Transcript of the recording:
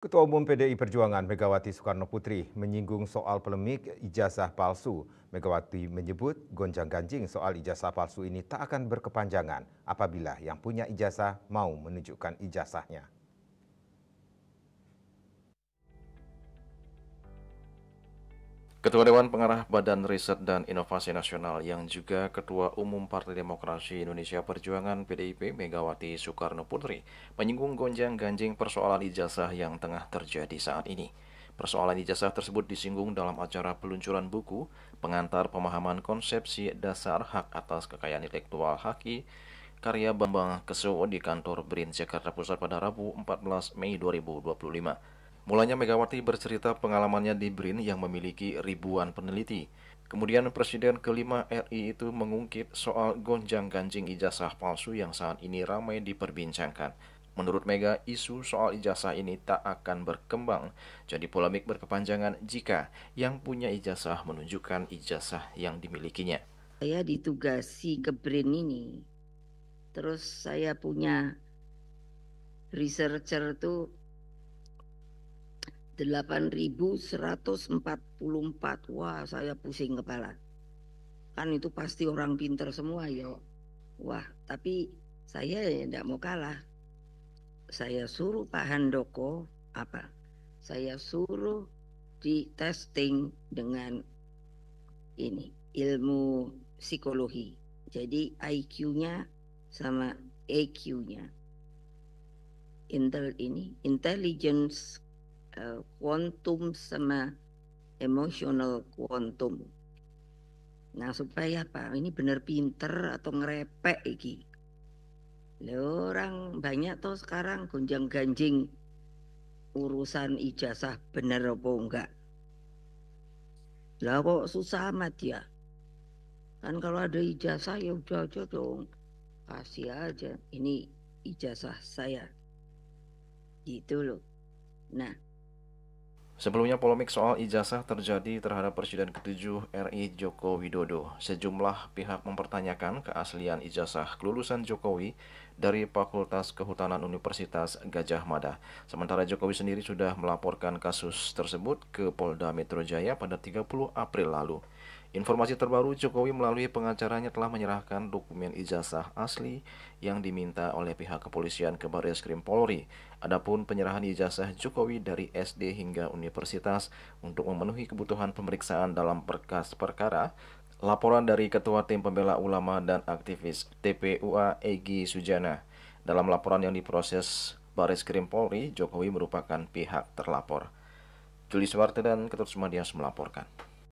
Ketua Umum PDI Perjuangan Megawati Soekarnoputri menyinggung soal polemik ijazah palsu. Megawati menyebut gonjang-ganjing soal ijazah palsu ini tak akan berkepanjangan apabila yang punya ijazah mau menunjukkan ijazahnya. Ketua Dewan Pengarah Badan Riset dan Inovasi Nasional yang juga Ketua Umum Partai Demokrasi Indonesia Perjuangan PDIP Megawati Soekarnoputri menyinggung gonjang-ganjing persoalan ijazah yang tengah terjadi saat ini. Persoalan ijazah tersebut disinggung dalam acara peluncuran buku pengantar pemahaman konsepsi dasar hak atas kekayaan intelektual HAKI karya Bambang Kesowo di kantor BRIN Jakarta Pusat pada Rabu 14 Mei 2025. Mulanya Megawati bercerita pengalamannya di BRIN yang memiliki ribuan peneliti. Kemudian Presiden kelima RI itu mengungkit soal gonjang-ganjing ijazah palsu yang saat ini ramai diperbincangkan. Menurut Mega, isu soal ijazah ini tak akan berkembang, jadi polemik berkepanjangan jika yang punya ijazah menunjukkan ijazah yang dimilikinya. Saya ditugasi ke BRIN ini, terus saya punya researcher tuh 8.144. Wah, saya pusing kepala. Kan itu pasti orang pinter semua ya. Wah, tapi saya tidak mau kalah. Saya suruh Pak Handoko apa? Saya suruh di testing dengan ini ilmu psikologi. Jadi IQ-nya sama EQ-nya. Intelligence quantum sama emotional quantum. Nah, supaya apa? Ini benar pinter atau ngerepek iki. Orang banyak tuh sekarang gonjang-ganjing urusan ijazah bener apa enggak. Lah kok susah amat ya? Kan kalau ada ijazah ya udah aja dong. Kasih aja. Ini ijazah saya. Gitu loh. Nah, Sebelumnya polemik soal ijazah terjadi terhadap Presiden ke-7 RI Joko Widodo. Sejumlah pihak mempertanyakan keaslian ijazah kelulusan Jokowi dari Fakultas Kehutanan Universitas Gadjah Mada. Sementara Jokowi sendiri sudah melaporkan kasus tersebut ke Polda Metro Jaya pada 30 April lalu. Informasi terbaru, Jokowi melalui pengacaranya telah menyerahkan dokumen ijazah asli yang diminta oleh pihak kepolisian ke Barreskrim Polri. Adapun penyerahan ijazah Jokowi dari SD hingga universitas untuk memenuhi kebutuhan pemeriksaan dalam berkas perkara, laporan dari Ketua Tim Pembela Ulama dan Aktivis TPUA Egy Sujana. Dalam laporan yang diproses Barreskrim Polri, Jokowi merupakan pihak terlapor. Juli Swarte dan Ketut Sumadias melaporkan.